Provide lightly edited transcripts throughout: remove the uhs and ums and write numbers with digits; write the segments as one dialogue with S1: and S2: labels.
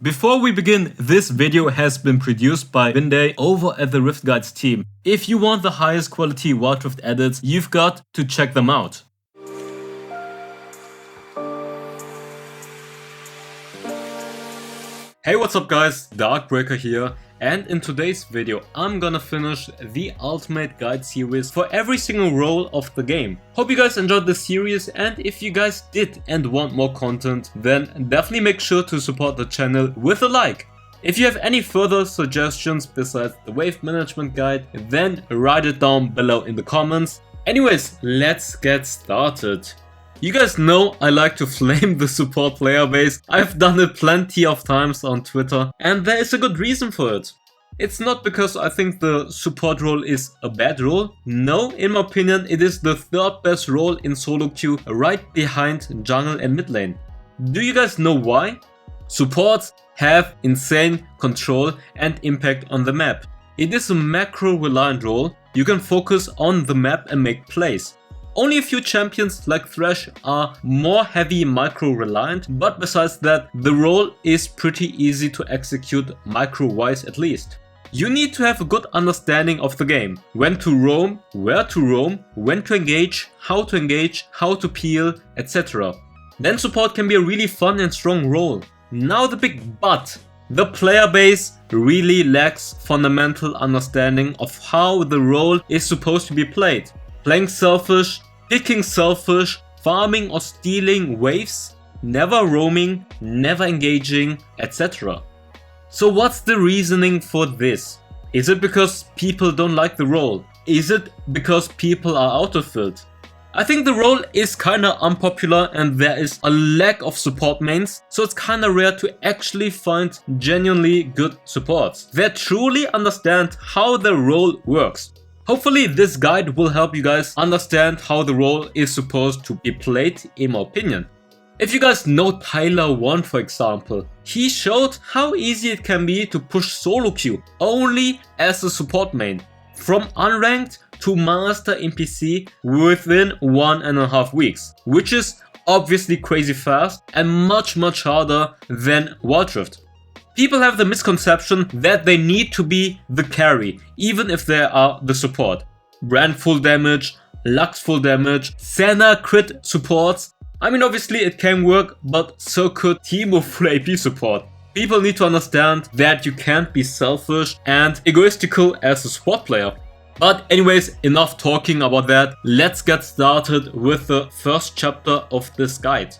S1: Before we begin, this video has been produced by Vindey over at the Rift Guides team. If you want the highest quality wildrift edits, you've got to check them out. Hey, what's up guys, Darkbreaker here, and in today's video I'm gonna finish the Ultimate Guide series for every single role of the game. Hope you guys enjoyed this series, and if you guys did and want more content, then definitely make sure to support the channel with a like. If you have any further suggestions besides the wave management guide, then write it down below in the comments. Anyways, let's get started. You guys know I like to flame the support player base. I've done it plenty of times on Twitter, and there is a good reason for it. It's not because I think the support role is a bad role. No, in my opinion it is the third best role in solo queue, right behind jungle and mid lane. Do you guys know why? Supports have insane control and impact on the map. It is a macro reliant role. You can focus on the map and make plays. Only a few champions like Thresh are more heavy micro reliant, but besides that, the role is pretty easy to execute micro wise at least. You need to have a good understanding of the game, when to roam, where to roam, when to engage, how to peel, etc. Then support can be a really fun and strong role. Now the big but. The player base really lacks fundamental understanding of how the role is supposed to be played. Playing selfish, picking selfish, farming or stealing waves, never roaming, never engaging, etc. So what's the reasoning for this? Is it because people don't like the role? Is it because people are out of it? I think the role is kinda unpopular and there is a lack of support mains, so it's kinda rare to actually find genuinely good supports that truly understand how the role works. Hopefully this guide will help you guys understand how the role is supposed to be played, in my opinion. If you guys know Tyler1 for example, he showed how easy it can be to push solo queue only as a support main, from unranked to master in PC within 1.5 weeks, which is obviously crazy fast and much harder than wildrift. People have the misconception that they need to be the carry, even if they are the support. Brand full damage, Lux full damage, Senna crit supports. I mean obviously it can work, but so could Teemo full AP support. People need to understand that you can't be selfish and egoistical as a support player. But anyways, enough talking about that. Let's get started with the first chapter of this guide.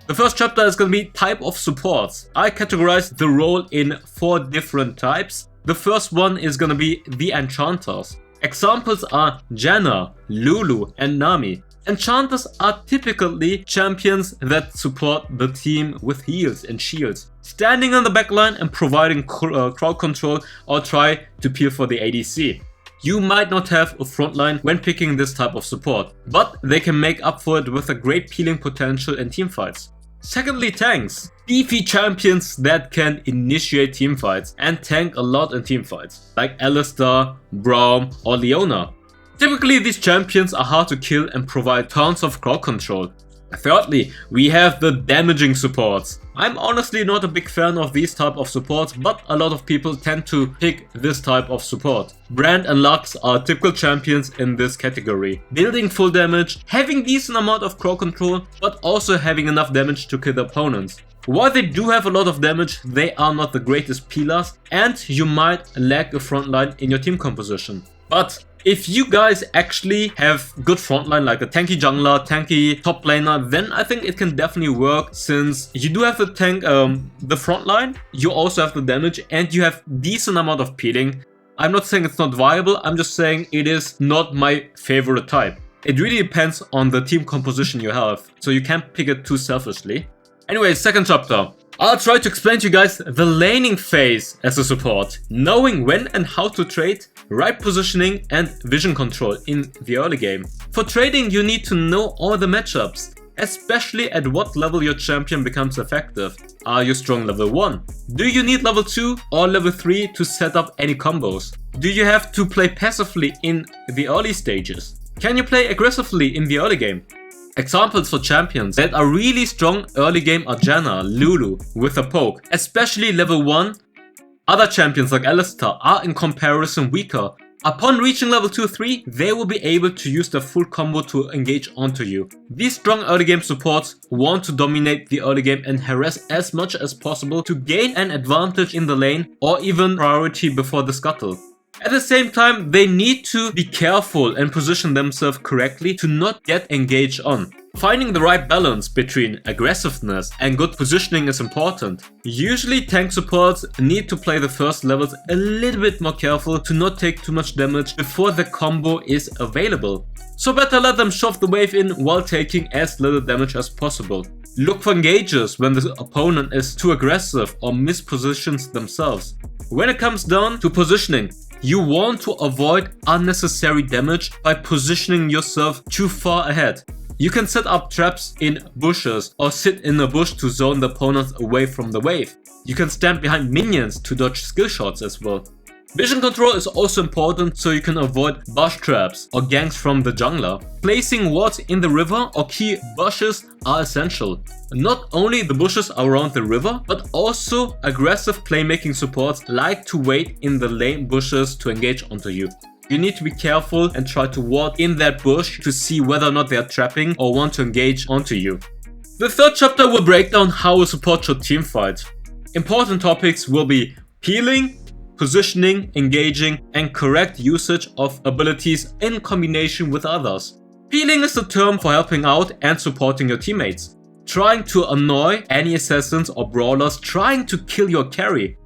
S1: The first chapter is going to be type of supports. I categorized the role in 4 different types. The first one is going to be the enchanters. Examples are Janna, Lulu and Nami. Enchanters are typically champions that support the team with heals and shields, standing on the backline and providing crowd control or try to peel for the ADC. You might not have a frontline when picking this type of support, but they can make up for it with a great peeling potential in teamfights. Secondly, tanks. Beefy champions that can initiate teamfights and tank a lot in teamfights, like Alistar, Braum or Leona. Typically these champions are hard to kill and provide tons of crowd control. Thirdly, we have the damaging supports. I'm honestly not a big fan of these type of supports, but a lot of people tend to pick this type of support. Brand and Lux are typical champions in this category. Building full damage, having decent amount of crowd control, but also having enough damage to kill the opponents. While they do have a lot of damage, they are not the greatest peelers, and you might lack a frontline in your team composition. But if you guys actually have good frontline like a tanky jungler, tanky top laner, then I think it can definitely work, since you do have the tank, the frontline, you also have the damage and you have decent amount of peeling. I'm not saying it's not viable, I'm just saying it is not my favorite type. It really depends on the team composition you have, so you can't pick it too selfishly. Anyway, second chapter. I'll try to explain to you guys the laning phase as a support, knowing when and how to trade, right positioning and vision control in the early game. For trading you need to know all the matchups, especially at what level your champion becomes effective. Are you strong level 1? Do you need level 2 or level 3 to set up any combos? Do you have to play passively in the early stages? Can you play aggressively in the early game? Examples for champions that are really strong early game are Janna, Lulu with a poke, especially level 1. Other champions like Alistar are in comparison weaker. Upon reaching level 2-3, they will be able to use their full combo to engage onto you. These strong early game supports want to dominate the early game and harass as much as possible to gain an advantage in the lane or even priority before the scuttle. At the same time, they need to be careful and position themselves correctly to not get engaged on. Finding the right balance between aggressiveness and good positioning is important. Usually tank supports need to play the first levels a little bit more careful to not take too much damage before the combo is available. So better let them shove the wave in while taking as little damage as possible. Look for engages when the opponent is too aggressive or mispositions themselves. When it comes down to positioning, you want to avoid unnecessary damage by positioning yourself too far ahead. You can set up traps in bushes or sit in a bush to zone the opponents away from the wave. You can stand behind minions to dodge skill shots as well. Vision control is also important so you can avoid bush traps or ganks from the jungler. Placing wards in the river or key bushes are essential. Not only the bushes around the river, but also aggressive playmaking supports like to wait in the lane bushes to engage onto you. You need to be careful and try to ward in that bush to see whether or not they are trapping or want to engage onto you. The third chapter will break down how a support should teamfight. Important topics will be peeling, positioning, engaging, and correct usage of abilities in combination with others. Peeling is the term for helping out and supporting your teammates. Trying to annoy any assassins or brawlers trying to kill your carry.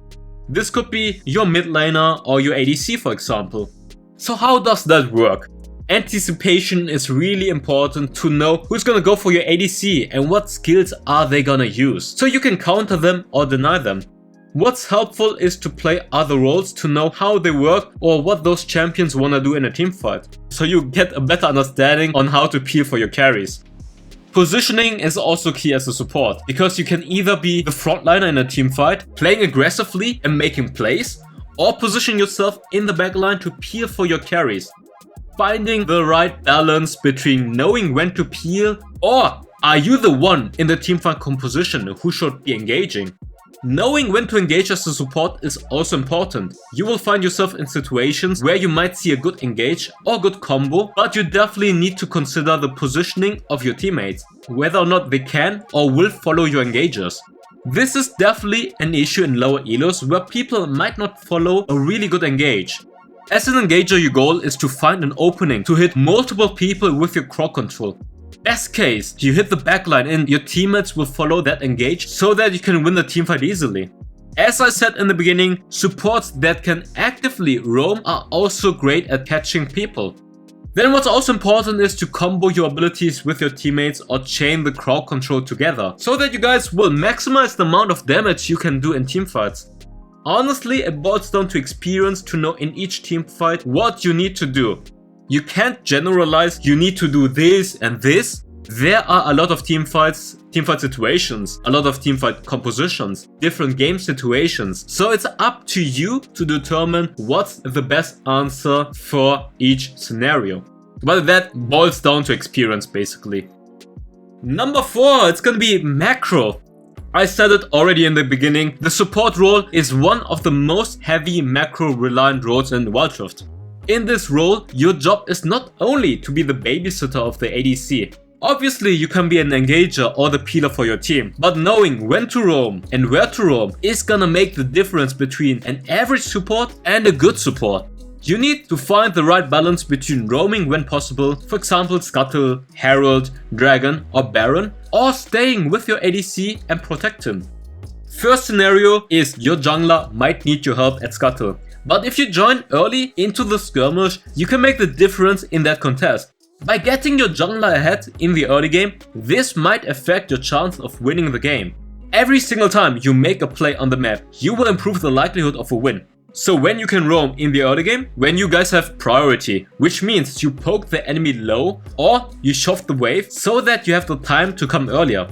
S1: This could be your mid laner or your ADC, for example. So how does that work? Anticipation is really important to know who's gonna go for your ADC and what skills are they gonna use, so you can counter them or deny them. What's helpful is to play other roles to know how they work or what those champions wanna do in a teamfight, so you get a better understanding on how to peel for your carries. Positioning is also key as a support, because you can either be the frontliner in a teamfight, playing aggressively and making plays, or position yourself in the backline to peel for your carries. Finding the right balance between knowing when to peel, or are you the one in the teamfight composition who should be engaging? Knowing when to engage as a support is also important. You will find yourself in situations where you might see a good engage or good combo, but you definitely need to consider the positioning of your teammates, whether or not they can or will follow your engagers. This is definitely an issue in lower elos where people might not follow a really good engage. As an engager, your goal is to find an opening to hit multiple people with your crowd control. Best case, you hit the backline and your teammates will follow that engage so that you can win the teamfight easily. As I said in the beginning, supports that can actively roam are also great at catching people. Then what's also important is to combo your abilities with your teammates or chain the crowd control together, so that you guys will maximize the amount of damage you can do in teamfights. Honestly, it boils down to experience to know in each teamfight what you need to do. You can't generalize you need to do this and this. There are a lot of teamfight situations, a lot of teamfight compositions, different game situations. So it's up to you to determine what's the best answer for each scenario. But that boils down to experience basically. Number 4, it's gonna be macro. I said it already in the beginning, the support role is one of the most heavy macro reliant roles in wildrift. In this role, your job is not only to be the babysitter of the ADC. Obviously, you can be an engager or the peeler for your team, but knowing when to roam and where to roam is gonna make the difference between an average support and a good support. You need to find the right balance between roaming when possible, for example Scuttle, Herald, Dragon or Baron, or staying with your ADC and protect him. First scenario is your jungler might need your help at Scuttle, but if you join early into the skirmish, you can make the difference in that contest. By getting your jungler ahead in the early game, this might affect your chance of winning the game. Every single time you make a play on the map, you will improve the likelihood of a win. So when you can roam in the early game, when you guys have priority, which means you poke the enemy low or you shove the wave so that you have the time to come earlier.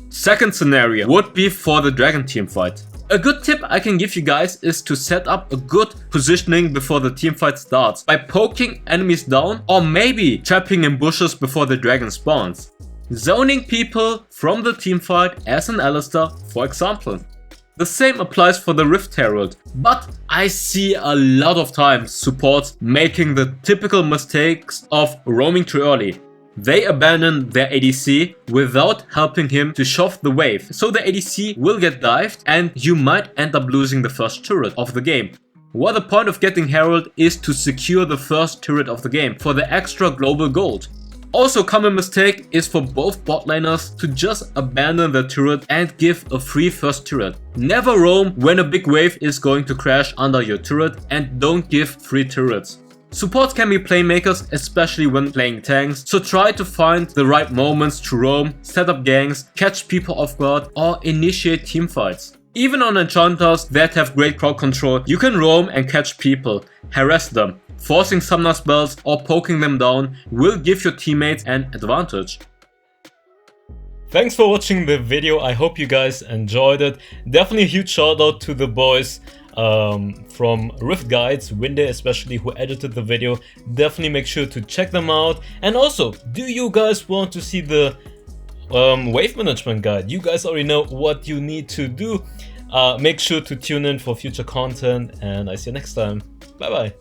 S1: Second scenario would be for the dragon team fight. A good tip I can give you guys is to set up a good positioning before the teamfight starts by poking enemies down or maybe trapping in bushes before the dragon spawns. zoning people from the teamfight as an Alistair, for example. The same applies for the Rift Herald, but I see a lot of times supports making the typical mistakes of roaming too early. They abandon their ADC without helping him to shove the wave, so the ADC will get dived and you might end up losing the first turret of the game. While the point of getting Herald is to secure the first turret of the game for the extra global gold. Also, common mistake is for both bot laners to just abandon the turret and give a free first turret. Never roam when a big wave is going to crash under your turret, and don't give free turrets. Supports can be playmakers, especially when playing tanks, so try to find the right moments to roam, set up ganks, catch people off guard, or initiate teamfights. Even on enchanters that have great crowd control, you can roam and catch people, harass them. Forcing summoner spells or poking them down will give your teammates an advantage. Thanks for watching the video, I hope you guys enjoyed it. Definitely a huge shout out to the boys from Rift Guides, Vindey especially, who edited the video. Definitely make sure to check them out. And also, do you guys want to see the wave management guide? You guys already know what you need to do. Make sure to tune in for future content, and I see you next time. Bye bye.